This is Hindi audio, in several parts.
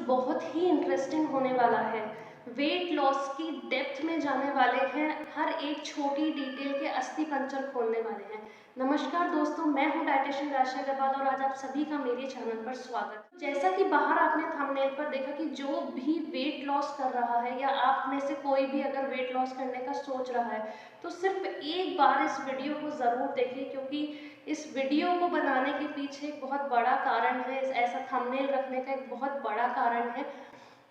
बहुत ही इंटरेस्टिंग होने वाला है। वेट लॉस की डेप्थ में जाने वाले हैं, हर एक छोटी डिटेल के अस्थि पंजर खोलने वाले हैं। नमस्कार दोस्तों, मैं हूं डाइटिशियन राशि अग्रवाल और आज आप सभी का मेरे चैनल पर स्वागत। जैसा कि बाहर आपने थंबनेल पर देखा कि जो भी वेट लॉस कर रहा है या आप में से कोई भी अगर वेट लॉस करने का सोच रहा है तो सिर्फ एक बार इस वीडियो को ज़रूर देखिए, क्योंकि इस वीडियो को बनाने के पीछे एक बहुत बड़ा कारण है, ऐसा थंबनेल रखने का एक बहुत बड़ा कारण है।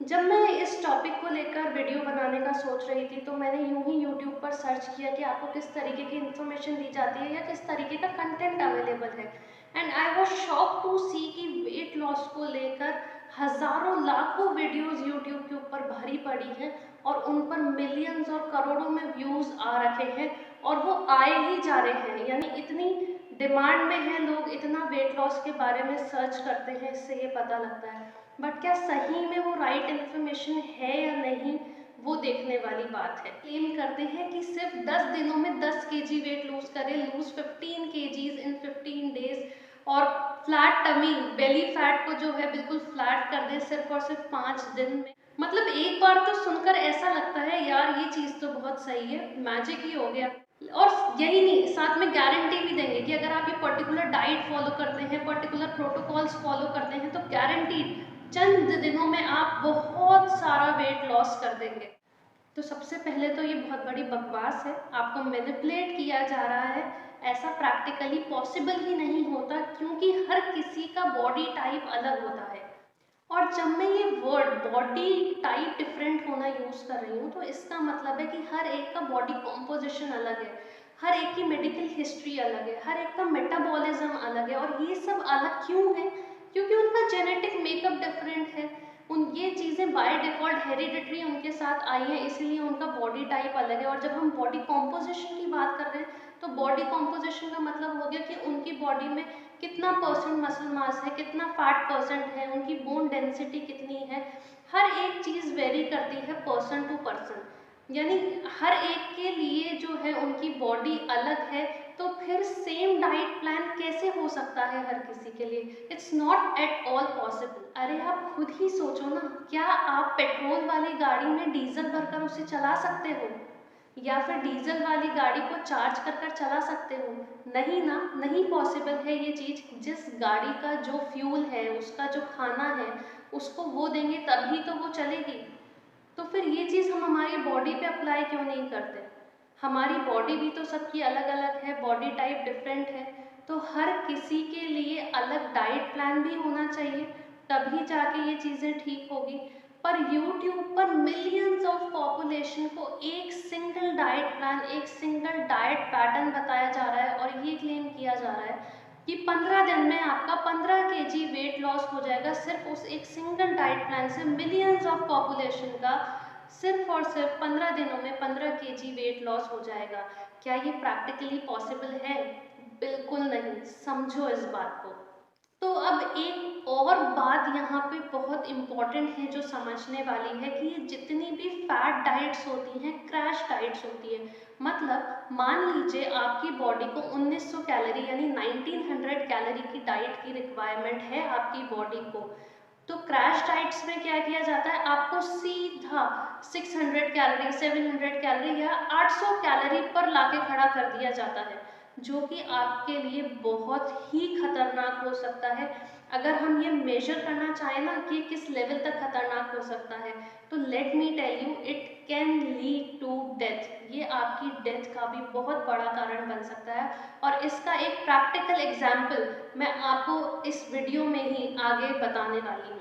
जब मैं इस टॉपिक को लेकर वीडियो बनाने का सोच रही थी तो मैंने यूं ही यूट्यूब पर सर्च किया कि आपको किस तरीके की इन्फॉर्मेशन दी जाती है या किस तरीके का कंटेंट अवेलेबल है। And I was shock to see कि वेट लॉस को लेकर हजारों लाखों वीडियोस यूट्यूब के ऊपर भरी पड़ी हैं और उन पर मिलियंस और करोड़ों में व्यूज आ रखे हैं और वो आए ही जा रहे हैं। यानी इतनी डिमांड में है, लोग इतना वेट लॉस के बारे में सर्च करते हैं, इससे ये पता लगता है। बट क्या सही में वो राइट इन्फॉर्मेशन है या नहीं, वो देखने वाली बात है। क्लेम करते हैं कि सिर्फ 10 दिनों में 10 केजी वेट लूज करें, लूज 15 केजीज इन 15 डेज, और फ्लैट टमी बेली फैट को जो है बिल्कुल फ्लैट कर दे सिर्फ और सिर्फ 5 दिन में। मतलब एक बार तो सुनकर ऐसा लगता है यार ये चीज़ तो बहुत सही है, मैजिक ही हो गया। और यही नहीं, साथ में गारंटी भी देंगे कि अगर आप ये पर्टिकुलर डाइट फॉलो करते हैं, पर्टिकुलर प्रोटोकॉल्स फॉलो करते हैं तो गारंटीड चंद दिनों में आप बहुत सारा वेट लॉस कर देंगे। तो सबसे पहले तो ये बहुत बड़ी बकवास है, आपको मैनिपुलेट किया जा रहा है। ऐसा प्रैक्टिकली पॉसिबल ही नहीं होता, क्योंकि हर किसी का बॉडी टाइप अलग होता है। और जब मैं ये वर्ड बॉडी टाइप डिफरेंट होना यूज़ कर रही हूँ तो इसका मतलब है कि हर एक का बॉडी कॉम्पोजिशन अलग है, हर एक की मेडिकल हिस्ट्री अलग है, हर एक का मेटाबॉलिज्म अलग है। और ये सब अलग क्यों है? क्योंकि उनका जेनेटिक मेकअप डिफरेंट है। उन ये चीज़ें बाय डिफ़ॉल्ट हेरिडिटरी उनके साथ आई हैं, इसीलिए उनका बॉडी टाइप अलग है। और जब हम बॉडी कॉम्पोजिशन की बात कर रहे हैं तो बॉडी कॉम्पोजिशन का मतलब हो गया कि उनकी बॉडी में कितना परसेंट मसल मास है, कितना फैट परसेंट है, उनकी बोन डेंसिटी कितनी है। हर एक चीज़ वेरी करती है पर्सन टू पर्सन, यानी हर एक के लिए जो है उनकी बॉडी अलग है। तो फिर सेम डाइट प्लान कैसे हो सकता है हर किसी के लिए? It's not at all possible. अरे आप खुद ही सोचो ना, क्या आप पेट्रोल वाली गाड़ी में डीजल भरकर उसे चला सकते हो या फिर डीजल वाली गाड़ी को चार्ज कर कर चला सकते हो? नहीं ना, नहीं पॉसिबल है ये चीज़। जिस गाड़ी का जो फ्यूल है, उसका जो खाना है, उसको वो देंगे तभी तो वो चलेगी। तो फिर ये चीज़ हम हमारी बॉडी पे अप्लाई क्यों नहीं करते? हमारी बॉडी भी तो सबकी अलग अलग है, बॉडी टाइप डिफरेंट है। तो हर किसी के लिए अलग डाइट प्लान भी होना चाहिए, तभी जाके ये चीज़ें ठीक होगी। पर यूट्यूब पर मिलियंस ऑफ पॉपुलेशन को एक सिंगल डाइट प्लान, एक सिंगल डाइट पैटर्न बताया जा रहा है और ये क्लेम किया जा रहा है कि 15 दिन में आपका 15 केजी वेट लॉस हो जाएगा सिर्फ उस एक सिंगल डाइट प्लान से। मिलियंस ऑफ पॉपुलेशन का सिर्फ और सिर्फ 15 दिनों में 15 केजी वेट लॉस हो जाएगा। क्या ये प्रैक्टिकली पॉसिबल है? बिल्कुल नहीं, समझो इस बात को। तो अब एक और बात यहाँ पे बहुत इम्पॉर्टेंट है जो समझने वाली है कि ये जितनी भी फैट डाइट्स होती हैं क्रैश डाइट्स होती है। मतलब मान लीजिए आपकी बॉडी को 1900 कैलोरी यानी 1900 कैलोरी की डाइट की रिक्वायरमेंट है आपकी बॉडी को। तो क्रैश डाइट्स में क्या किया जाता है, आपको सीधा 600 कैलोरी, 700 कैलोरी या 800 कैलोरी पर लाके खड़ा कर दिया जाता है, जो कि आपके लिए बहुत ही खतरनाक हो सकता है। अगर हम ये मेजर करना चाहें ना कि किस लेवल तक खतरनाक हो सकता है, तो let me tell you, it can lead to death. ये आपकी डेथ का भी बहुत बड़ा कारण बन सकता है। और इसका एक प्रैक्टिकल एग्जाम्पल मैं आपको इस वीडियो में ही आगे बताने वाली हूँ।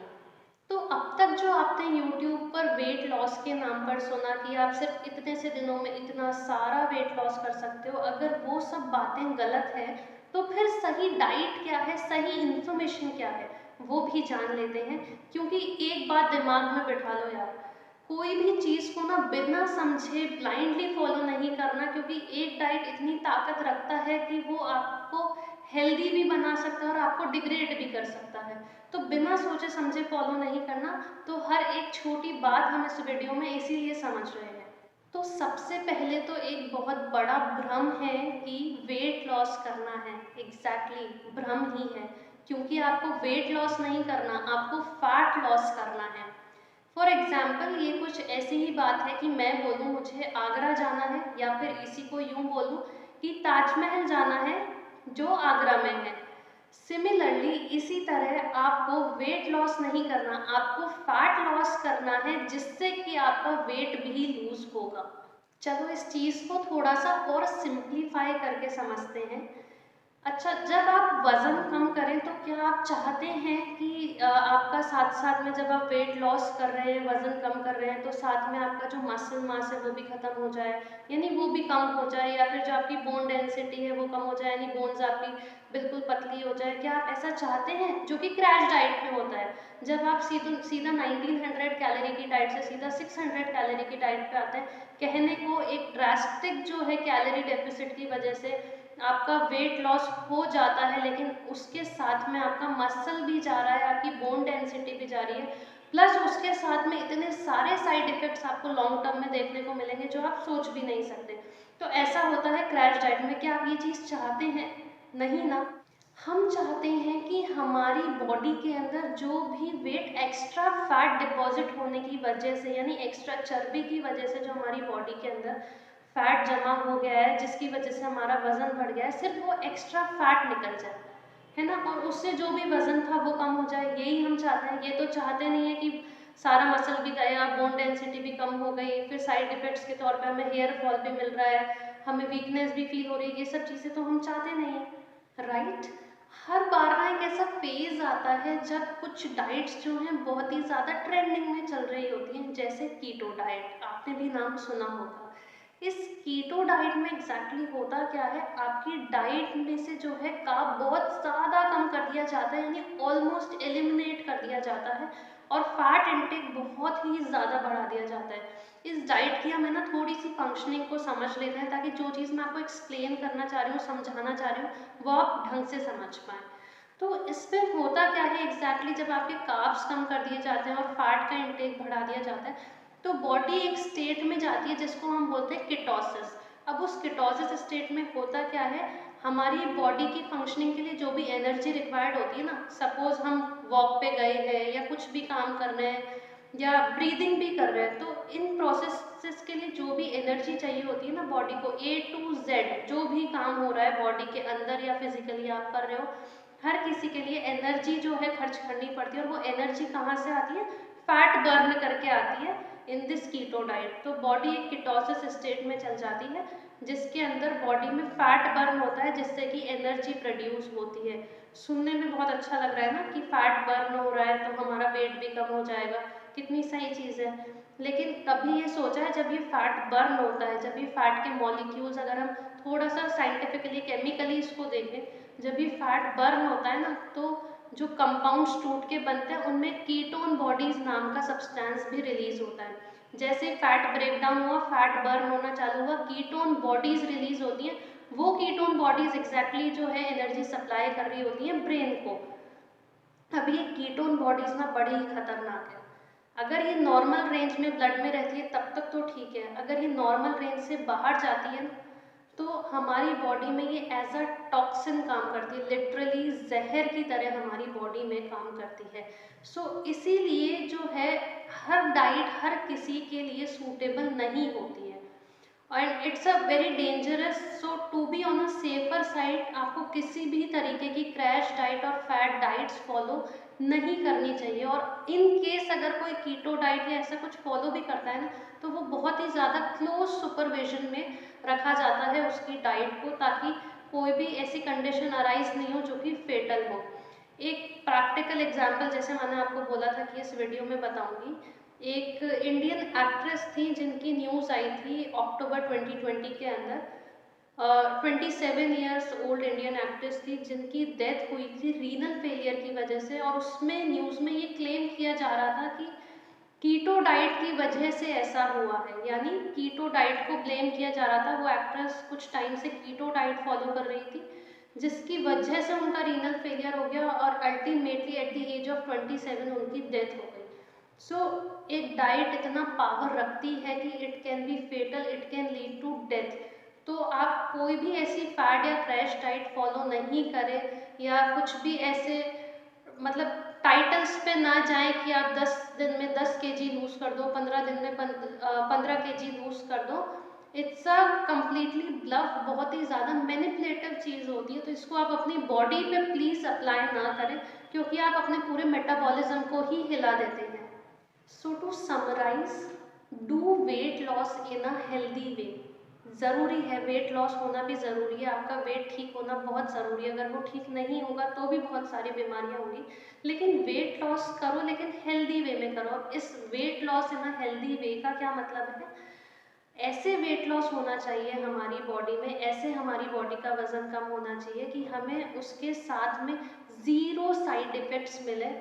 तो अब तक जो आपने YouTube पर वेट लॉस के नाम पर सुना कि आप सिर्फ इतने से दिनों में इतना सारा वेट लॉस कर सकते हो, अगर वो सब बातें गलत है तो फिर सही डाइट क्या है, सही इन्फॉर्मेशन क्या है, वो भी जान लेते हैं। क्योंकि एक बात दिमाग में बिठा लो यार, कोई भी चीज़ को ना बिना समझे ब्लाइंडली फॉलो नहीं करना, क्योंकि एक डाइट इतनी ताकत रखता है कि वो आपको हेल्दी भी बना सकता है और आपको डिग्रेड भी कर सकता है। तो बिना सोचे समझे फॉलो नहीं करना। तो हर एक छोटी बात हम इस वीडियो में इसीलिए समझ रहे हैं। तो सबसे पहले तो एक बहुत बड़ा भ्रम है कि वेट लॉस करना है, एग्जैक्टली भ्रम ही है। क्योंकि आपको वेट लॉस नहीं करना, आपको फैट लॉस करना है। फॉर एग्जाम्पल ये कुछ ऐसी ही बात है कि मैं बोलूँ मुझे आगरा जाना है, या फिर इसी को यूँ बोलूँ कि ताजमहल जाना है जो आगरा में है। सिमिलरली इसी तरह आपको वेट लॉस नहीं करना, आपको फैट लॉस करना है, जिससे कि आपका वेट भी लूज होगा। चलो इस चीज़ को थोड़ा सा और सिंप्लीफाई करके समझते हैं। अच्छा, जब आप वज़न कम करें तो क्या आप चाहते हैं कि आपका साथ-साथ में जब आप वेट लॉस कर रहे हैं, वज़न कम कर रहे हैं, तो साथ में आपका जो मसल मास है वो भी ख़त्म हो जाए, यानी वो भी कम हो जाए, या फिर जो आपकी बोन डेंसिटी है वो कम हो जाए, यानी बोन्स आपकी बिल्कुल पतली हो जाए? क्या आप ऐसा चाहते हैं? जो कि क्रैश डाइट में होता है। जब आप सीधा 1900 कैलोरी की डाइट से सीधा 600 कैलोरी की डाइट पे आते हैं, कहने को एक ड्रास्टिक जो है कैलोरी डेफिसिट की वजह से आपका वेट लॉस हो जाता है, लेकिन उसके साथ में आपका मसल भी जा रहा है, आपकी बोन डेंसिटी भी जा रही है, प्लस उसके साथ में इतने सारे साइड इफेक्ट्स आपको लॉन्ग टर्म में देखने को मिलेंगे जो आप सोच भी नहीं सकते। तो ऐसा होता है क्रैश डाइट में। क्या आप ये चीज़ चाहते हैं? नहीं ना। हम चाहते हैं कि हमारी बॉडी के अंदर जो भी वेट एक्स्ट्रा फैट डिपॉजिट होने की वजह से, यानी एक्स्ट्रा चर्बी की वजह से जो हमारी बॉडी के अंदर फैट जमा हो गया है, जिसकी वजह से हमारा वजन बढ़ गया है, सिर्फ वो एक्स्ट्रा फैट निकल जाए, है ना, और उससे जो भी वजन था वो कम हो जाए, यही हम चाहते हैं। ये तो चाहते नहीं है कि सारा मसल भी गया, बोन डेंसिटी भी कम हो गई, फिर साइड इफेक्ट्स के तौर पे हमें हेयर फॉल भी मिल रहा है, हमें वीकनेस भी फील हो रही है। ये सब चीज़ें तो हम चाहते नहीं हैं, राइट। हर बार ना एक ऐसा फेज आता है जब कुछ डाइट्स जो हैं बहुत ही ज़्यादा ट्रेंडिंग में चल रही होती हैं, जैसे कीटो डाइट, आपने भी नाम सुना होगा। इस कीटो डाइट में एग्जैक्टली होता क्या है, आपकी डाइट में से जो है कार्ब बहुत ज़्यादा कम कर दिया जाता है, यानी ऑलमोस्ट एलिमिनेट कर दिया जाता है, और फैट इंटेक बहुत ही ज़्यादा बढ़ा दिया जाता है। इस डाइट की हमें ना थोड़ी सी फंक्शनिंग को समझ लेते हैं, ताकि जो चीज़ मैं आपको एक्सप्लेन करना चाह रही हूँ, समझाना चाह रही हूँ, वो आप ढंग से समझ पाएँ। तो इसमें होता क्या है एग्जैक्टली, जब आपके कार्ब्स कम कर दिए जाते हैं और फैट का इंटेक बढ़ा दिया जाता है, तो बॉडी एक स्टेट में जाती है जिसको हम बोलते हैं कीटोसिस। अब उस कीटोसिस स्टेट में होता क्या है, हमारी बॉडी की फंक्शनिंग के लिए जो भी एनर्जी रिक्वायर्ड होती है ना, सपोज हम वॉक पे गए हैं या कुछ भी काम कर रहे हैं या ब्रीदिंग भी कर रहे हैं, तो इन प्रोसेसेस के लिए जो भी एनर्जी चाहिए होती है ना बॉडी को, A to Z जो भी काम हो रहा है बॉडी के अंदर या फिजिकली आप कर रहे हो, हर किसी के लिए एनर्जी जो है खर्च करनी पड़ती है, और वो एनर्जी कहाँ से आती है, फैट बर्न करके आती है इन दिस कीटो डाइट। तो बॉडी एक कीटोसिस स्टेट में चल जाती है, जिसके अंदर बॉडी में फैट बर्न होता है, जिससे कि एनर्जी प्रोड्यूस होती है। सुनने में बहुत अच्छा लग रहा है ना कि फैट बर्न हो रहा है तो हमारा वेट भी कम हो जाएगा, कितनी सही चीज़ है। लेकिन कभी ये सोचा है, जब ये फैट बर्न होता है, जब ये फैट के मॉलिक्यूल्स अगर हम थोड़ा सा साइंटिफिकली केमिकली इसको देखें, जब ये फैट बर्न होता है ना, तो जो कंपाउंड्स टूट के बनते हैं उनमें कीटोन बॉडीज नाम का सब्सटेंस भी रिलीज होता है। जैसे फैट ब्रेक डाउन हुआ, फैट बर्न होना चालू हुआ, कीटोन बॉडीज रिलीज होती हैं। वो कीटोन बॉडीज एग्जैक्टली जो है एनर्जी सप्लाई कर रही होती हैं ब्रेन को। अब ये कीटोन बॉडीज ना बड़ी ही खतरनाक है। अगर ये नॉर्मल रेंज में ब्लड में रहती है तब तक तो ठीक है, अगर ये नॉर्मल रेंज से बाहर जाती है तो हमारी बॉडी में ये एज अ टॉक्सिन काम करती है, लिटरली जहर की तरह हमारी बॉडी में काम करती है। इसीलिए जो है हर डाइट हर किसी के लिए सूटेबल नहीं होती है, and it's a very dangerous. So to be on a safer side आपको किसी भी तरीके की क्रैश डाइट और फैट डाइट्स फॉलो नहीं करनी चाहिए। और इन केस अगर कोई कीटो डाइट या ऐसा कुछ फॉलो भी करता है ना, तो वो बहुत ही ज़्यादा क्लोज सुपरविजन में रखा जाता है उसकी डाइट को, ताकि कोई भी ऐसी कंडीशन अराइज नहीं हो जो कि फेटल हो। एक प्रैक्टिकल एग्जांपल जैसे मैंने आपको बोला था कि इस वीडियो में बताऊंगी, एक इंडियन एक्ट्रेस थी जिनकी न्यूज़ आई थी अक्टूबर 2020 के अंदर। 27 ईयर्स ओल्ड इंडियन एक्ट्रेस थी जिनकी डेथ हुई थी रीनल फेलियर की वजह से, और उसमें न्यूज़ में ये क्लेम किया जा रहा था कि कीटो डाइट की वजह से ऐसा हुआ है, यानी कीटो डाइट को ब्लेम किया जा रहा था। वो एक्ट्रेस कुछ टाइम से कीटो डाइट फॉलो कर रही थी, जिसकी वजह से उनका रीनल फेलियर हो गया और ultimately at the age of 27 उनकी डेथ हो गई। एक डाइट इतना पावर रखती है कि it can be fatal, it can lead to death. तो आप कोई भी ऐसी फैट या क्रैश डाइट फॉलो नहीं करें, या कुछ भी ऐसे मतलब टाइटल्स पे ना जाए कि आप 10 दिन में 10 केजी लूज कर दो, 15 दिन में 15 केजी लूज कर दो। इट्स अ कम्प्लीटली ब्लफ, बहुत ही ज़्यादा मैनिपुलेटिव चीज़ होती है। तो इसको आप अपनी बॉडी पे प्लीज़ अप्लाई ना करें, क्योंकि आप अपने पूरे मेटाबॉलिज्म को ही हिला देते हैं। So to summarise, do weight loss in a healthy way. ज़रूरी है, वेट लॉस होना भी ज़रूरी है, आपका वेट ठीक होना बहुत ज़रूरी है। अगर वो ठीक नहीं होगा तो भी बहुत सारी बीमारियां होंगी। लेकिन वेट लॉस करो, लेकिन हेल्दी वे में करो। अब इस wait loss in a healthy वे का क्या मतलब है? ऐसे वेट लॉस होना चाहिए हमारी बॉडी में, ऐसे हमारी बॉडी का वजन कम होना चाहिए कि हमें उसके साथ में ज़ीरो साइड इफ़ेक्ट्स मिले,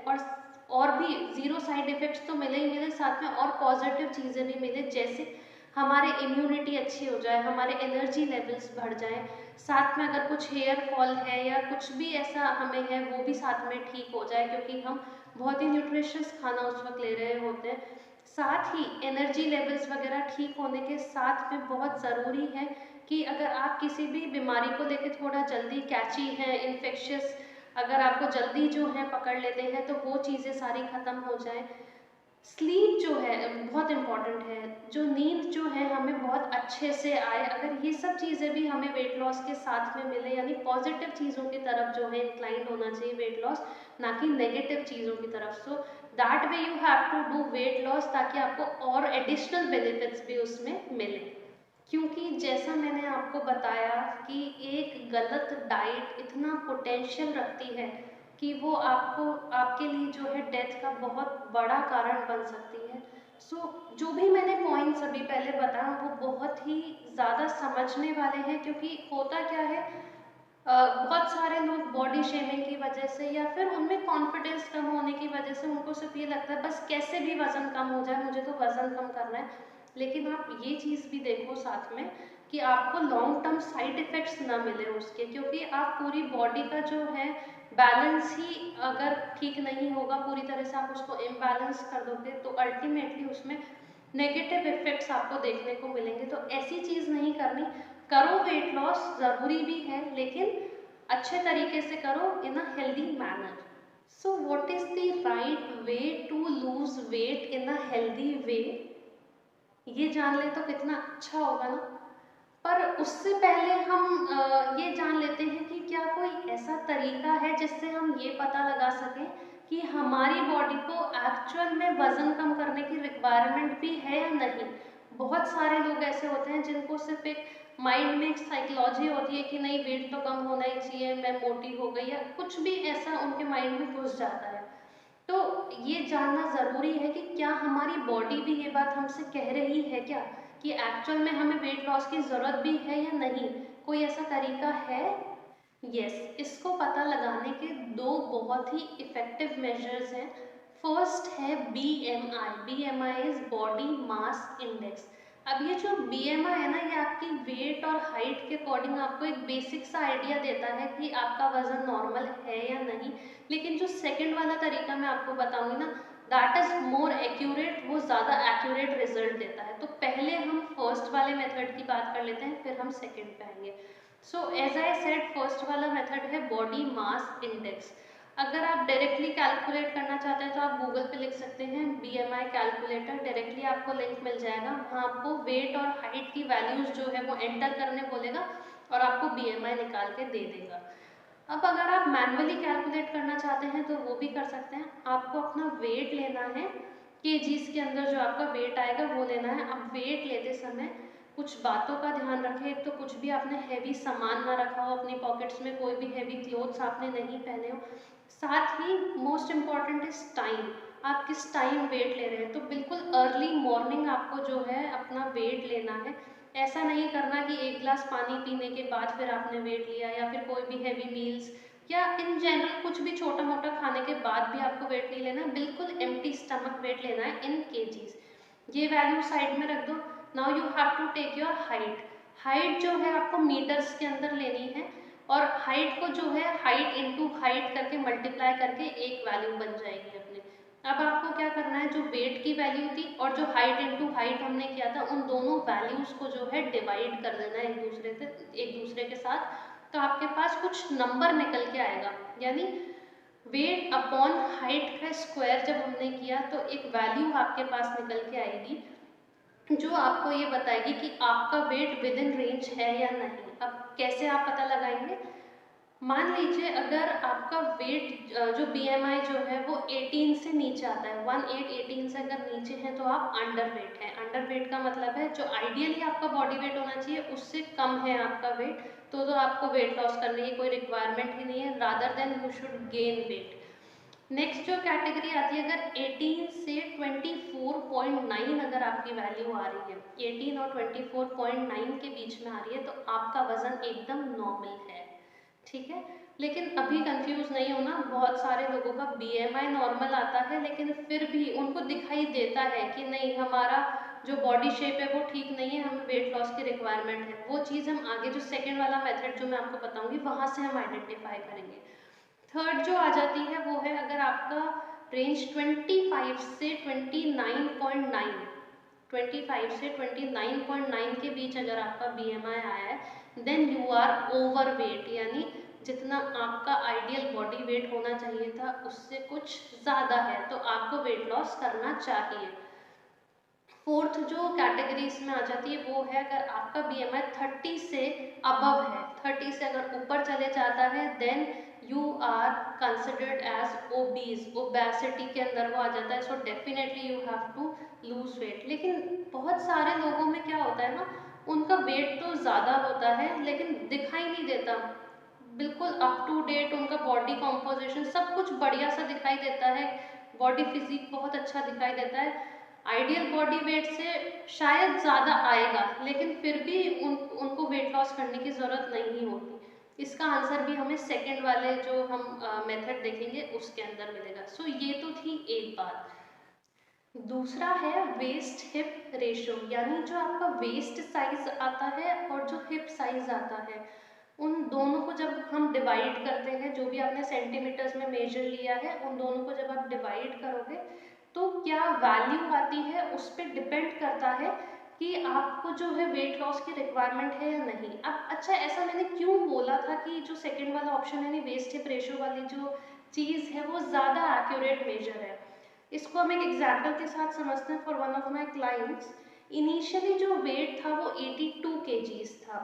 और भी ज़ीरो साइड इफ़ेक्ट्स तो मिले ही मिले, साथ में और पॉजिटिव चीज़ें भी मिले, जैसे हमारे इम्यूनिटी अच्छी हो जाए, हमारे एनर्जी लेवल्स बढ़ जाएँ, साथ में अगर कुछ हेयर फॉल है या कुछ भी ऐसा हमें है वो भी साथ में ठीक हो जाए, क्योंकि हम बहुत ही न्यूट्रिशियस खाना उस वक्त ले रहे होते हैं। साथ ही एनर्जी लेवल्स वगैरह ठीक होने के साथ में बहुत ज़रूरी है कि अगर आप किसी भी बीमारी को लेकर थोड़ा जल्दी कैची हैं, इन्फेक्शियस, अगर आपको जल्दी जो है पकड़ लेते हैं, तो वो चीज़ें सारी ख़त्म हो जाएं। स्लीप जो है बहुत इम्पॉर्टेंट है, जो नींद जो है हमें बहुत अच्छे से आए, अगर ये सब चीज़ें भी हमें वेट लॉस के साथ में मिले, यानी पॉजिटिव चीज़ों की तरफ जो है इंक्लाइंड होना चाहिए वेट लॉस, ना कि नेगेटिव चीज़ों की तरफ। So that way you have to do weight loss, ताकि आपको और एडिशनल बेनिफिट्स भी उसमें मिले। क्योंकि जैसा मैंने आपको बताया कि एक गलत डाइट इतना पोटेंशियल रखती है कि वो आपको, आपके लिए जो है डेथ का बहुत बड़ा कारण बन सकती है। सो जो भी मैंने पॉइंट्स अभी पहले बताया वो बहुत ही ज़्यादा समझने वाले हैं, क्योंकि होता क्या है, बहुत सारे लोग बॉडी शेमिंग की वजह से या फिर उनमें कॉन्फिडेंस कम होने की वजह से उनको सिर्फ ये लगता है बस कैसे भी वज़न कम हो जाए, मुझे तो वज़न कम करना है। लेकिन आप ये चीज़ भी देखो साथ में कि आपको लॉन्ग टर्म साइड इफ़ेक्ट्स ना मिले उसके, क्योंकि आप पूरी बॉडी का जो है बैलेंस ही अगर ठीक नहीं होगा, पूरी तरह से आप उसको इम्बैलेंस कर दोगे, तो अल्टीमेटली उसमें नेगेटिव इफ़ेक्ट्स आपको देखने को मिलेंगे। तो ऐसी चीज़ नहीं करनी। करो, वेट लॉस ज़रूरी भी है, लेकिन अच्छे तरीके से करो, in a healthy manner. So what is the right way to lose weight in a healthy way? ये जान ले तो कितना अच्छा होगा ना। पर उससे पहले हम ये जान लेते हैं कि क्या कोई ऐसा तरीका है जिससे हम ये पता लगा सकें कि हमारी बॉडी को एक्चुअल में वज़न कम करने की रिक्वायरमेंट भी है या नहीं। बहुत सारे लोग ऐसे होते हैं जिनको सिर्फ एक माइंड में एक साइकोलॉजी होती है कि नहीं, वेट तो कम होना ही चाहिए, मैं मोटी हो गई, या कुछ भी ऐसा उनके माइंड में घुस जाता है। तो ये जानना ज़रूरी है कि क्या हमारी बॉडी भी ये बात हमसे कह रही है क्या, कि एक्चुअल में हमें वेट लॉस की ज़रूरत भी है या नहीं। कोई ऐसा तरीका है? यस, इसको पता लगाने के दो बहुत ही इफ़ेक्टिव मेजर्स हैं। फर्स्ट है BMI। BMI is body mass index. अब ये जो BMI है ना, ये आपकी वेट और हाइट के अकॉर्डिंग आपको एक बेसिक सा आइडिया देता है कि आपका वज़न नॉर्मल है या नहीं। लेकिन जो सेकंड वाला तरीका मैं आपको बताऊंगी ना, दैट इज़ मोर एक्यूरेट, वो ज़्यादा एक्यूरेट रिजल्ट देता है। तो पहले हम फर्स्ट वाले मेथड की बात कर लेते हैं, फिर हम सेकंड पे आएंगे। So as I said, first वाला मेथड है बॉडी मास इंडेक्स। अगर आप डायरेक्टली कैलकुलेट करना चाहते हैं तो आप गूगल पे लिख सकते हैं BMI कैलकुलेटर, डायरेक्टली आपको लिंक मिल जाएगा। वहाँ आपको वेट और हाइट की वैल्यूज़ जो है वो एंटर करने बोलेगा और आपको BMI निकाल के दे देगा। अब अगर आप मैनुअली कैलकुलेट करना चाहते हैं तो वो भी कर सकते हैं। आपको अपना वेट लेना है, केजीज के अंदर जो आपका वेट आएगा वो लेना है। अब वेट लेते समय कुछ बातों का ध्यान रखें। एक तो कुछ भी आपने हैवी सामान ना रखा हो अपनी पॉकेट्स में, कोई भी हैवी क्लोथ्स आपने नहीं पहने हो। साथ ही मोस्ट इम्पॉर्टेंट इज टाइम, आप किस टाइम वेट ले रहे हैं। तो बिल्कुल अर्ली मॉर्निंग आपको जो है अपना वेट लेना है। ऐसा नहीं करना कि एक गिलास पानी पीने के बाद फिर आपने वेट लिया, या फिर कोई भी हैवी मील्स, या इन जनरल कुछ भी छोटा मोटा खाने के बाद भी आपको वेट नहीं लेना। बिल्कुल एम्प्टी स्टमक वेट लेना है इन केजीज। ये वैल्यू साइड में रख दो। Now you have to take your height. Height जो है आपको मीटर्स के अंदर लेनी है, और हाइट को जो है हाइट इंटू हाइट करके मल्टीप्लाई करके एक वैल्यू बन जाएगी अपने। अब आपको क्या करना है, जो वेट की वैल्यू थी और जो हाइट इंटू हाइट हमने किया था, उन दोनों वैल्यूज़ को जो है डिवाइड कर देना है एक दूसरे के साथ। तो आपके पास कुछ नंबर निकल के आएगा, यानी वेट अपॉन हाइट का स्क्वायर जब हमने किया तो एक वैल्यू आपके पास निकल के आएगी जो आपको ये बताएगी कि आपका वेट विद इन रेंज है या नहीं। अब कैसे आप पता लगाएंगे? मान लीजिए अगर आपका वेट जो बीएमआई जो है वो 18 से नीचे आता है, 18 से अगर नीचे है तो आप अंडर वेट है। अंडर वेट का मतलब है जो आइडियली आपका बॉडी वेट होना चाहिए उससे कम है आपका वेट, तो आपको वेट लॉस करने की कोई रिक्वायरमेंट ही नहीं है, rather than you should gain weight. Next जो कैटेगरी आती है, अगर 18 से 24.9 अगर आपकी वैल्यू आ रही है, 18 और 24.9 के बीच में आ रही है तो आपका वजन एकदम नॉर्मल है, ठीक है। लेकिन अभी कंफ्यूज नहीं होना, बहुत सारे लोगों का बीएमआई नॉर्मल आता है लेकिन फिर भी उनको दिखाई देता है कि नहीं हमारा जो बॉडी शेप है वो ठीक नहीं है, हमें वेट लॉस की रिक्वायरमेंट है। वो चीज़ हम आगे जो सेकेंड वाला मेथड जो मैं आपको बताऊंगी वहाँ से हम आइडेंटिफाई करेंगे। थर्ड जो आ जाती है वो है अगर आपका रेंज 25 से 29.9, 25 से 29.9 के बीच अगर आपका बीएमआई आया है then you are overweight, यानी जितना आपका आइडियल बॉडी वेट होना चाहिए था उससे कुछ ज़्यादा है, तो आपको वेट लॉस करना चाहिए। फोर्थ जो कैटेगरी इसमें आ जाती है वो है अगर आपका बीएमआई 30 से अबव है, 30 से अगर ऊपर चले जाता है then you are considered as obese, obesity के अंदर वो आ जाता है, so definitely you have to lose weight. लेकिन बहुत सारे लोगों में क्या होता है ना, उनका वेट तो ज़्यादा होता है लेकिन दिखाई नहीं देता, बिल्कुल अप टू डेट उनका बॉडी कॉम्पोजिशन सब कुछ बढ़िया सा दिखाई देता है, बॉडी फिजिक बहुत अच्छा दिखाई देता है, आइडियल बॉडी वेट से शायद ज़्यादा आएगा लेकिन फिर भी उनको वेट लॉस करने की ज़रूरत नहीं होती। इसका आंसर भी हमें सेकेंड वाले जो हम मेथड देखेंगे उसके अंदर मिलेगा। सो ये तो थी एक बात। दूसरा है वेस्ट हिप रेशो, यानी जो आपका वेस्ट साइज आता है और जो हिप साइज आता है उन दोनों को जब हम डिवाइड करते हैं, जो भी आपने सेंटीमीटर्स में मेजर लिया है उन दोनों को जब आप डिवाइड करोगे तो क्या वैल्यू आती है उस पर डिपेंड करता है कि आपको जो है वेट लॉस की रिक्वायरमेंट है या नहीं। अब अच्छा ऐसा मैंने क्यों बोला था कि जो सेकेंड वाला ऑप्शन है वेस्ट हिप रेशो वाली जो चीज़ है वो ज़्यादा एक्यूरेट मेजर है। इसको हम एक एग्जाम्पल के साथ समझते हैं। For one of my clients initially जो वेट था वो 82 kgs था,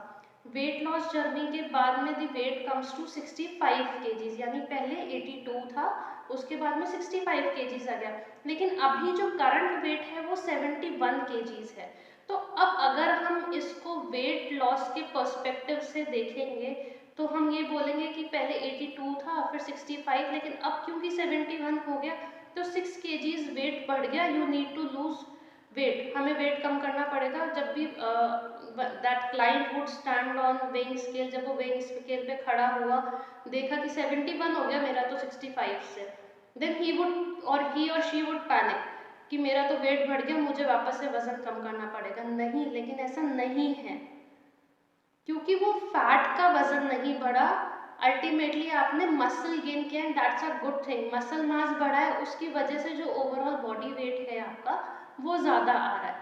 वेट लॉस जर्नी के बाद में the weight comes to 65 kgs, यानी पहले 82 था उसके बाद में 65 kgs आ गया, लेकिन अभी जो करंट वेट है वो 71 kgs है। तो अब अगर हम इसको वेट लॉस के पर्सपेक्टिव से देखेंगे तो हम ये बोलेंगे कि पहले 82 था फिर 65, लेकिन अब क्योंकि 71 हो गया तो 6 kgs वेट बढ़ गया, you need to lose weight, हमें वेट कम करना पड़ेगा। जब भी that client would stand on weighing scale, जब वो वेइंग स्केल पे खड़ा हुआ देखा कि 71 हो गया मेरा तो 65 से, देन ही और शी वुड पैनिक कि मेरा तो वेट बढ़ गया, मुझे वापस से वजन कम करना पड़ेगा। नहीं, लेकिन ऐसा नहीं है, क्योंकि वो फैट का वजन नहीं बढ़ा, अल्टीमेटली आपने मसल गेन किया and that's a good thing. Muscle mass बढ़ा है उसकी वजह से जो ओवरऑल बॉडी वेट है आपका वो ज़्यादा आ रहा है।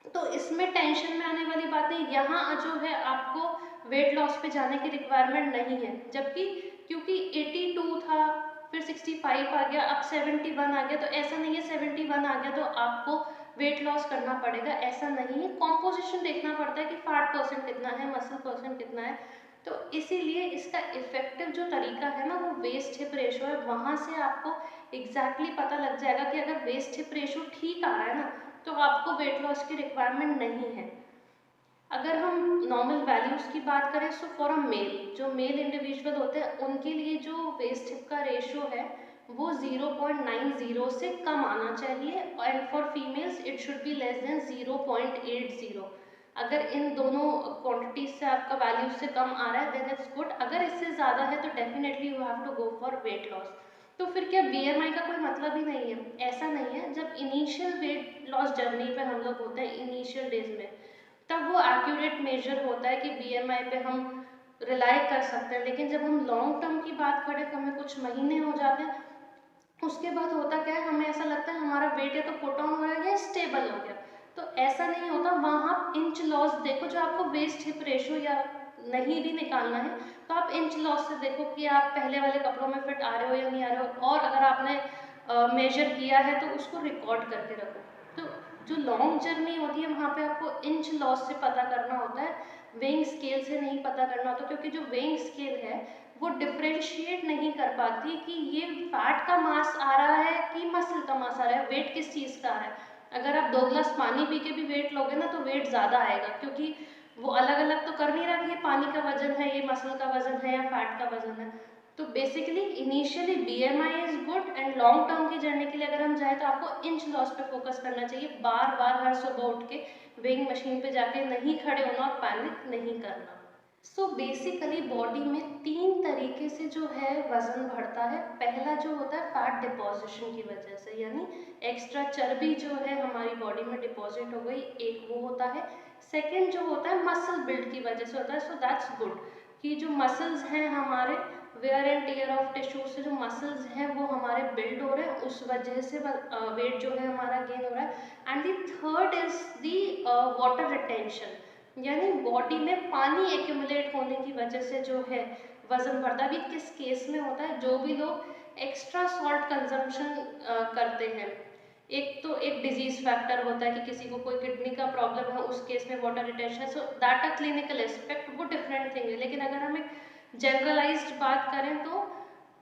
तो इसमें टेंशन में आने वाली बात है, यहाँ जो है आपको वेट लॉस पे जाने की रिक्वायरमेंट नहीं है, जबकि क्योंकि 82 था फिर 65 आ गया अब 71 आ गया, तो ऐसा नहीं है 71 आ गया तो आपको वेट लॉस करना पड़ेगा, ऐसा नहीं है। कॉम्पोजिशन देखना पड़ता है कि फैट परसेंट कितना है, मसल परसेंट कितना है। तो इसीलिए इसका इफेक्टिव जो तरीका है ना वो वेस्ट हिप रेशो है, वहाँ से आपको एग्जैक्टली पता लग जाएगा कि अगर वेस्ट हिप रेशो ठीक आ रहा है ना तो आपको वेट लॉस की रिक्वायरमेंट नहीं है। अगर हम नॉर्मल वैल्यूज़ की बात करें सो फॉर अ मेल, जो मेल इंडिविजुअल होते हैं उनके लिए जो वेस्ट हिप का रेशो है वो 0.90 से कम आना चाहिए, and for females it should be less than 0.80। अगर इन दोनों क्वांटिटीज से आपका वैल्यू से कम आ रहा है देन इट्स गुड, अगर इससे ज़्यादा है तो definitely you have to go for weight loss. तो फिर क्या बीएमआई का कोई मतलब ही नहीं है? ऐसा नहीं है। जब इनिशियल वेट लॉस जर्नी पे हम लोग होते हैं इनिशियल डेज में, तब वो एक्यूरेट मेजर होता है कि बीएमआई पे हम रिलाई कर सकते हैं। लेकिन जब हम लॉन्ग टर्म की बात करें तो हमें कुछ महीने हो जाते हैं, उसके बाद होता क्या है, हमें ऐसा लगता है हमारा वेट है तो पुट ऑन हो रहा है या स्टेबल हो गया। तो ऐसा नहीं होता, वहाँ आप इंच लॉस देखो जो आपको वेस्ट हिप रेशो या नहीं भी निकालना है तो आप इंच लॉस से देखो कि आप पहले वाले कपड़ों में फिट आ रहे हो या नहीं आ रहे हो, और अगर आपने मेजर किया है तो उसको रिकॉर्ड करके रखो। तो जो लॉन्ग जर्नी होती है वहाँ पे आपको इंच लॉस से पता करना होता है, वेइंग स्केल से नहीं पता करना होता, क्योंकि जो वेइंग स्केल है वो डिफ्रेंशिएट नहीं कर पाती कि ये फैट का मास आ रहा है कि मसल का मास आ रहा है, वेट किस चीज़ का आ रहा है। अगर आप 2 ग्लास पानी पी के भी वेट लोगे ना तो वेट ज़्यादा आएगा, क्योंकि वो अलग अलग तो कर नहीं रहा कि ये पानी का वजन है, ये मसल का वजन है या फैट का वजन है। तो basically initially BMI is good, and long term की जर्नी के लिए अगर हम जाए तो आपको इंच लॉस पे फोकस करना चाहिए। बार बार हर सुबह उठ के वेइंग मशीन पे जाके नहीं खड़े होना और पैनिक नहीं करना। सो बेसिकली बॉडी में 3 तरीके से जो है वजन बढ़ता है। पहला जो होता है फैट डिपॉजिशन की वजह से, यानी एक्स्ट्रा चर्बी जो है हमारी बॉडी में डिपॉजिट हो गई, एक वो होता है। सेकंड जो होता है मसल बिल्ड की वजह से होता है। सो दैट्स गुड कि जो मसल्स हैं हमारे, wear and tear of tissue से जो मसल्स हैं वो हमारे बिल्ड हो रहे हैं, उस वजह से वेट जो है हमारा गेन हो रहा है। And the third is the water retention, यानी बॉडी में पानी एक्यूमुलेट होने की वजह से जो है वजन बढ़ता है। अभी किस केस में होता है, जो भी लोग एक्स्ट्रा सॉल्ट कंजम्पशन करते हैं, एक तो एक डिजीज फैक्टर होता है कि किसी को कोई किडनी का प्रॉब्लम है, उस केस में water retention, so that a clinical aspect, वो डिफरेंट थिंग है। लेकिन अगर हम एक जनरलाइज्ड बात करें तो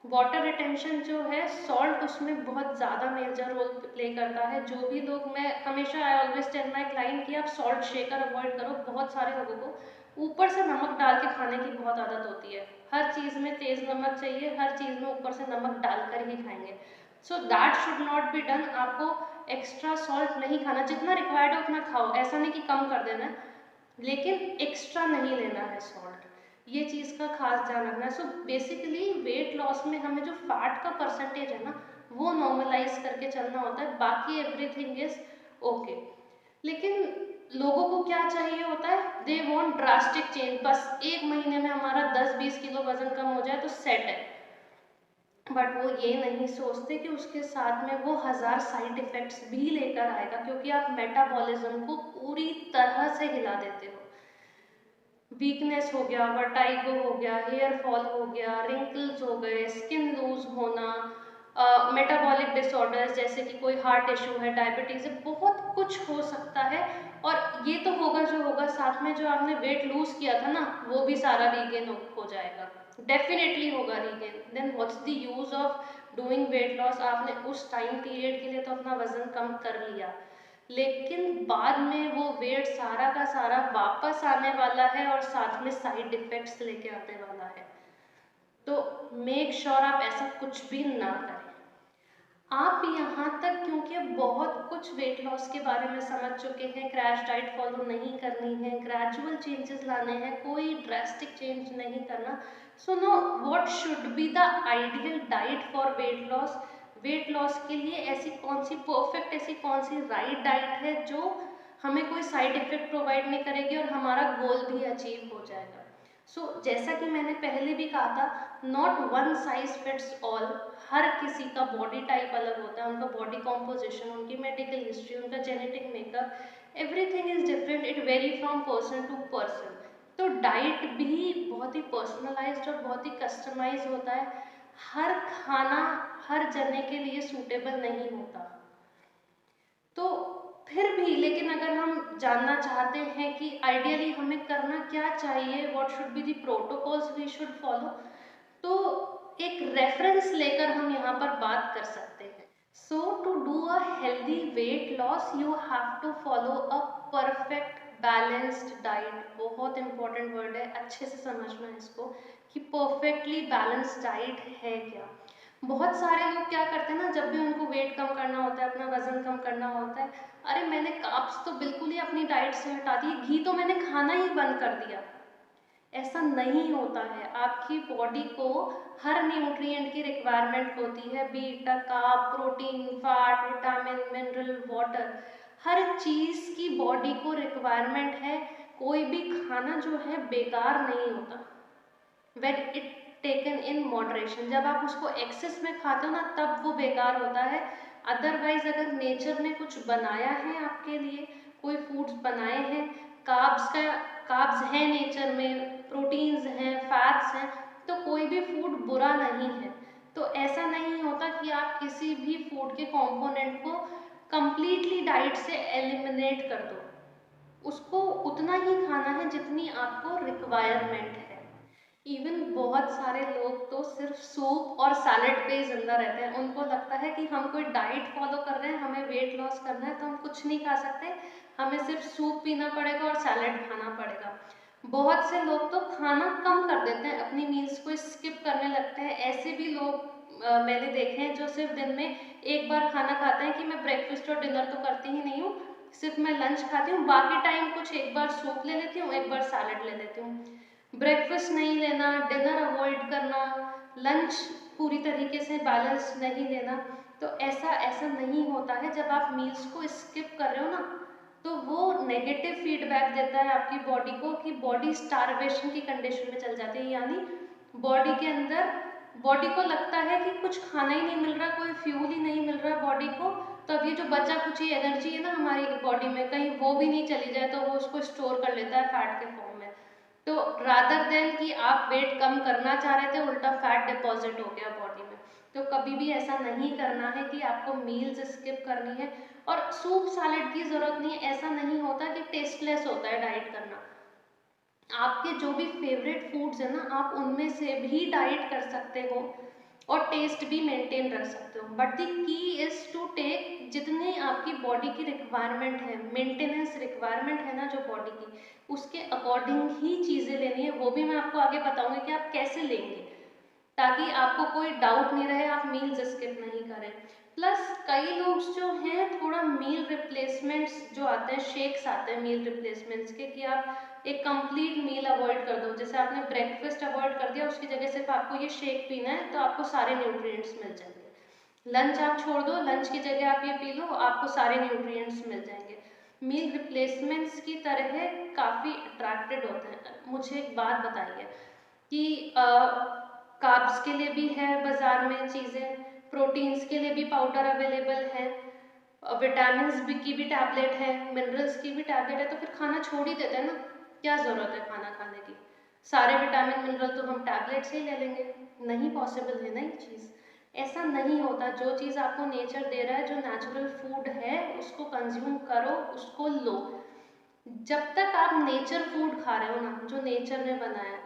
वाटर रिटेंशन जो है, सॉल्ट उसमें बहुत ज़्यादा मेजर रोल प्ले करता है। जो भी लोग, मैं हमेशा I always tell my client कि आप सॉल्ट शेकर अवॉइड करो। बहुत सारे लोगों को ऊपर से नमक डाल के खाने की बहुत आदत होती है, हर चीज़ में तेज़ नमक चाहिए, हर चीज़ में ऊपर से नमक डालकर ही खाएंगे। So that should not be done. आपको एक्स्ट्रा सॉल्ट नहीं खाना, जितना रिक्वायर्ड है उतना खाओ, ऐसा नहीं कि कम कर देना, लेकिन एक्स्ट्रा नहीं लेना है सॉल्ट, ये चीज़ का खास ध्यान रखना है। सो बेसिकली वेट लॉस में हमें जो फैट का परसेंटेज है ना वो नॉर्मलाइज करके चलना होता है, बाकी एवरीथिंग इज ओके। लेकिन लोगों को क्या चाहिए होता है, दे वांट ड्रास्टिक चेंज, बस 1 महीने में हमारा 10-20 किलो वजन कम हो जाए तो सेट है। बट वो ये नहीं सोचते कि उसके साथ में वो 1000 साइड इफेक्ट्स भी लेकर आएगा, क्योंकि आप मेटाबॉलिज्म को पूरी तरह से हिला देते हो। वीकनेस हो गया, वर्टाइगो हो गया, हेयर फॉल हो गया, रिंकल्स हो गए, स्किन लूज होना, मेटाबॉलिक डिसऑर्डर्स जैसे कि कोई हार्ट इशू है, डायबिटीज़ है, बहुत कुछ हो सकता है। और ये तो होगा जो होगा, साथ में जो आपने वेट लूज किया था ना वो भी सारा रीगेन हो जाएगा, डेफिनेटली होगा regain. Then what's the use of doing weight loss. आपने उस टाइम पीरियड के लिए तो अपना वजन कम कर लिया, लेकिन बाद में वो वेट सारा का सारा वापस आने वाला है और साथ में साइड इफेक्ट्स लेके आने वाला है। तो मेक श्योर आप ऐसा कुछ भी ना करें। आप यहाँ तक क्योंकि अब बहुत कुछ वेट लॉस के बारे में समझ चुके हैं, क्रैश डाइट फॉलो नहीं करनी है, ग्रेजुअल चेंजेस लाने हैं, कोई ड्रास्टिक चेंज नहीं करना। So know what should be the ideal diet for weight loss. Weight loss के लिए ऐसी कौन सी परफेक्ट, ऐसी कौन सी राइट डाइट है जो हमें कोई साइड इफेक्ट प्रोवाइड नहीं करेगी और हमारा गोल भी अचीव हो जाएगा। जैसा कि मैंने पहले भी कहा था, not one size fits all. हर किसी का बॉडी टाइप अलग होता है, उनका बॉडी कॉम्पोजिशन, उनकी मेडिकल हिस्ट्री, उनका genetic makeup, everything is different, it vary from person to person. तो डाइट भी बहुत ही पर्सनलाइज्ड और बहुत ही कस्टमाइज होता है। हर खाना हर जने के लिए सूटेबल नहीं होता। तो फिर भी, लेकिन अगर हम जानना चाहते हैं कि आइडियली हमें करना क्या चाहिए, what should be the protocols we should follow, तो एक रेफरेंस लेकर हम यहाँ पर बात कर सकते हैं। So to do a healthy weight loss you have to follow a perfect balanced diet. बहुत इंपॉर्टेंट वर्ड है, अच्छे से समझना है इसको कि परफेक्टली बैलेंस्ड डाइट है क्या। बहुत सारे लोग क्या करते हैं ना, जब भी उनको वेट कम करना होता है, अपना वजन कम करना होता है, अरे मैंने कार्ब्स तो बिल्कुल ही अपनी डाइट से हटा दी, घी तो मैंने खाना ही बंद कर दिया। ऐसा नहीं होता है। आपकी बॉडी को हर न्यूट्रिएंट की रिक्वायरमेंट होती है, बीटा carb, protein, fat, vitamin, mineral, water, हर चीज़ की बॉडी को रिक्वायरमेंट है। कोई भी खाना जो है बेकार नहीं होता, when it taken in moderation। जब आप उसको एक्सेस में खाते हो ना तब वो बेकार होता है। अदरवाइज अगर नेचर ने कुछ बनाया है आपके लिए, कोई फूड्स बनाए हैं, कार्ब्स हैं नेचर में, प्रोटीन्स हैं, फैट्स हैं, तो कोई भी फूड बुरा नहीं है। तो ऐसा नहीं होता कि आप किसी भी फूड के कंपोनेंट को कंप्लीटली डाइट से एलिमिनेट कर दो। उसको उतना ही खाना है जितनी आपको रिक्वायरमेंट है। इवन बहुत सारे लोग तो सिर्फ सूप और सैलेड पे ही जिंदा रहते हैं। उनको लगता है कि हम कोई डाइट फॉलो कर रहे हैं, हमें वेट लॉस करना है तो हम कुछ नहीं खा सकते, हमें सिर्फ सूप पीना पड़ेगा और सैलेड खाना पड़ेगा। बहुत से लोग तो खाना कम कर देते हैं, अपनी मील्स को स्किप करने लगते हैं। ऐसे भी लोग मैंने देखे हैं जो सिर्फ दिन में एक बार खाना खाते हैं कि मैं ब्रेकफास्ट और डिनर तो करती ही नहीं हूँ, सिर्फ मैं लंच खाती हूँ, बाकी टाइम कुछ एक बार सूप ले लेती हूँ, एक बार सैलेड ले लेती हूँ। ब्रेकफास्ट नहीं लेना, डिनर अवॉइड करना, लंच पूरी तरीके से बैलेंस नहीं लेना। तो ऐसा नहीं होता है। जब आप मील्स को स्किप कर रहे हो ना, तो वो नेगेटिव फीडबैक देता है आपकी बॉडी को कि बॉडी स्टारवेशन की कंडीशन में चल जाती है, यानी बॉडी के अंदर बॉडी को लगता है कि कुछ खाना ही नहीं मिल रहा, कोई फ्यूल ही नहीं मिल रहा बॉडी को, तो अब ये जो बचा कुछ ही एनर्जी है ना हमारी बॉडी में, कहीं वो भी नहीं चली जाए तो वो उसको स्टोर कर लेता है फैट के फॉर्म में। तो रादर देन कि आप वेट कम करना चाह रहे थे, उल्टा फैट डिपॉजिट हो गया बॉडी में। तो कभी भी ऐसा नहीं करना है कि आपको मील्स स्किप करनी है। और सूप सैलेड की जरूरत नहीं है, ऐसा नहीं होता कि टेस्टलेस होता है डाइट करना। आपके जो भी फेवरेट फूड्स है ना, आप उनमें से भी डाइट कर सकते हो और टेस्ट भी मेंटेन रख सकते हो। But the key is to take जितने आपकी बॉडी की रिक्वायरमेंट है, मेंटेनेंस रिक्वायरमेंट है ना जो बॉडी की, उसके अकॉर्डिंग ही चीज़ें लेनी है। वो भी मैं आपको आगे बताऊंगी कि आप कैसे लेंगे, ताकि आपको कोई डाउट नहीं रहे, आप मील्स स्किप नहीं करें। प्लस कई लोग जो हैं थोड़ा मील रिप्लेसमेंट्स जो आते हैं, शेक्स आते हैं मील रिप्लेसमेंट्स के, कि आप एक कंप्लीट मील अवॉइड कर दो। जैसे आपने ब्रेकफास्ट अवॉइड कर दिया, उसकी जगह सिर्फ आपको ये शेक पीना है, तो आपको सारे न्यूट्रिएंट्स मिल जाएंगे। लंच आप छोड़ दो, लंच की जगह आप ये पी लो, आपको सारे न्यूट्रिएंट्स मिल जाएंगे। मील रिप्लेसमेंट्स की तरह काफ़ी अट्रैक्टेड होते हैं। मुझे एक बात बताइए कि कार्ब्स के लिए भी है बाजार में चीज़ें, प्रोटीन्स के लिए भी पाउडर अवेलेबल है, विटामिन्स भी की भी टैबलेट है, मिनरल्स की भी टैबलेट है, तो फिर खाना छोड़ ही देते हैं ना। क्या ज़रूरत है खाना खाने की? सारे विटामिन मिनरल तो हम टैबलेट से ही ले लेंगे। नहीं पॉसिबल है ना ये चीज़। ऐसा नहीं होता। जो चीज़ आपको नेचर दे रहा है, जो नेचुरल फूड है, उसको कंज्यूम करो, उसको लो। जब तक आप नेचर फूड खा रहे हो ना, जो नेचर ने बनाया,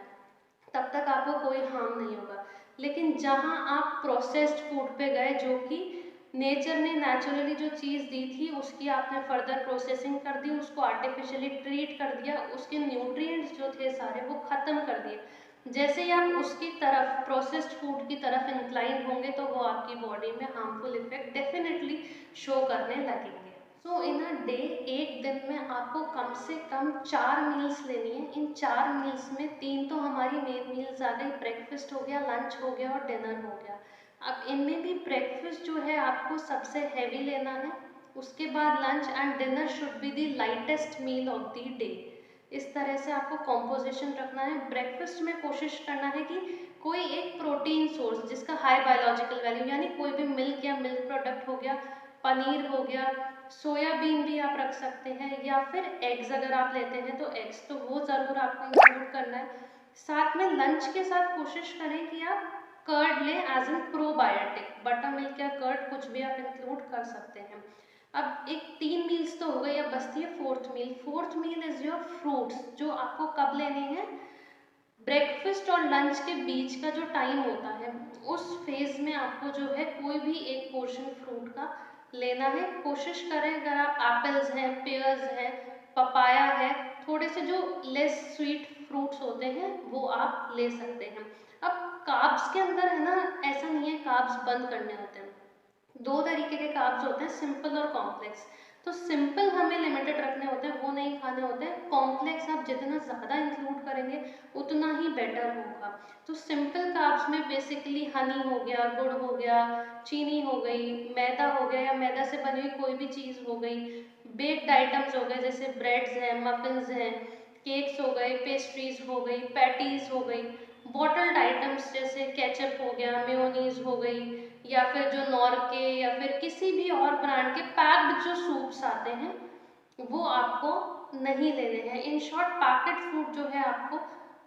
तब तक आपको कोई हार्म नहीं होगा। लेकिन जहाँ आप प्रोसेस्ड फूड पे गए, जो कि नेचर ने नेचुरली जो चीज़ दी थी उसकी आपने फर्दर प्रोसेसिंग कर दी, उसको आर्टिफिशियली ट्रीट कर दिया, उसके न्यूट्रिएंट्स जो थे सारे वो ख़त्म कर दिए। जैसे ही आप उसकी तरफ, प्रोसेस्ड फूड की तरफ इंक्लाइन होंगे, तो वो आपकी बॉडी में हार्मफुल इफेक्ट डेफिनेटली शो करने लगेंगे। सो इन अ डे, एक दिन में आपको कम से कम 4 मील्स लेनी है। इन 4 मील्स में 3 तो हमारी मेन मील्स आ गई, ब्रेकफास्ट हो गया, लंच हो गया और डिनर हो गया। अब इनमें भी ब्रेकफास्ट जो है आपको सबसे हैवी लेना है, उसके बाद lunch and dinner should be the lightest meal of the day. इस तरह से आपको कॉम्पोजिशन रखना है। ब्रेकफास्ट में कोशिश करना है कि कोई एक प्रोटीन सोर्स जिसका हाई बायोलॉजिकल वैल्यू, यानी कोई भी मिल्क या मिल्क प्रोडक्ट हो गया, पनीर हो गया, सोयाबीन भी आप रख सकते हैं, या फिर एग्स अगर आप लेते हैं तो एग्स, तो वो ज़रूर आपको इंक्लूड करना है। साथ में लंच के साथ कोशिश करें कि आप कर्ड लें, as an probiotic, buttermilk या कर्ड कुछ भी आप इंक्लूड कर सकते हैं। अब एक 3 मील्स तो हो गई, अब बचती है fourth meal. Fourth meal is your fruits, जो आपको कब लेने हैं? ब्रेकफास्ट और लंच के बीच का जो टाइम होता है, उस फेज में आपको जो है कोई भी एक पोर्शन फ्रूट का लेना है। कोशिश करें, अगर आप एप्पल्स हैं, पेयर्स हैं, पपाया है, थोड़े से जो लेस स्वीट फ्रूट्स होते हैं वो आप ले सकते हैं। अब कार्ब्स के अंदर है ना, ऐसा नहीं है कार्ब्स बंद करने होते हैं। 2 तरीके के कार्ब्स होते हैं, सिंपल और कॉम्प्लेक्स। तो सिंपल हमें लिमिटेड रखने होते हैं, वो नहीं खाने होते हैं। कॉम्प्लेक्स आप जितना ज़्यादा इंक्लूड करेंगे उतना ही बेटर होगा। तो सिंपल कार्ब्स में बेसिकली हनी हो गया, गुड़ हो गया, चीनी हो गई, मैदा हो गया या मैदा से बनी हुई कोई भी चीज़ हो गई, बेक्ड आइटम्स हो गए जैसे ब्रेड्स हैं, मफिन्स हैं, केक्स हो गए, पेस्ट्रीज हो गई, पैटीज हो गई, बॉटल्ड आइटम्स जैसे केचप हो गया, मेयोनीज हो गई, या फिर जो नॉर के या फिर किसी भी और ब्रांड के पैक्ड जो सूप्स आते हैं वो आपको नहीं लेने हैं। इन शॉर्ट पैकेट फूड जो है आपको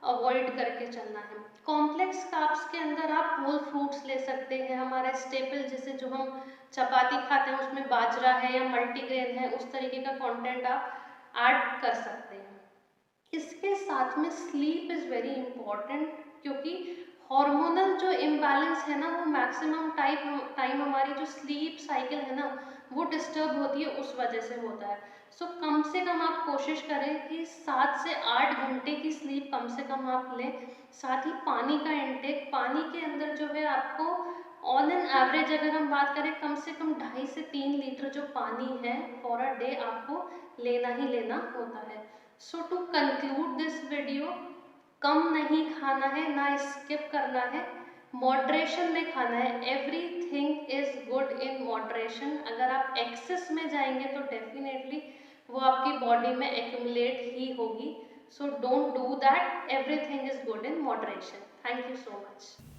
अवॉइड करके चलना है। कॉम्प्लेक्स कार्ब्स के अंदर आप होल फ्रूट्स ले सकते हैं, हमारा स्टेपल जैसे जो हम चपाती खाते हैं उसमें बाजरा है या मल्टीग्रेन है, उस तरीके का कंटेंट आप ऐड कर सकते हैं। इसके साथ में स्लीप इज़ वेरी इम्पॉर्टेंट, क्योंकि हार्मोनल जो इम्बैलेंस है ना, वो मैक्सिमम टाइम हमारी जो स्लीप साइकिल है ना वो डिस्टर्ब होती है, उस वजह से होता है। सो कम से कम आप कोशिश करें कि 7 से 8 घंटे की स्लीप कम से कम आप लें। साथ ही पानी का इंटेक, पानी के अंदर जो है आपको ऑन एन एवरेज अगर हम बात करें कम से कम 2.5 से 3 लीटर जो पानी है फॉर अ डे आपको लेना ही लेना होता है। सो टू कंक्लूड दिस वीडियो, कम नहीं खाना है ना स्किप करना है, मॉडरेशन में खाना है। Everything is good in moderation. अगर आप एक्सेस में जाएंगे तो डेफिनेटली वो आपकी बॉडी में एक्यूमुलेट ही होगी। So don't do that, everything is good in moderation. Thank you so much.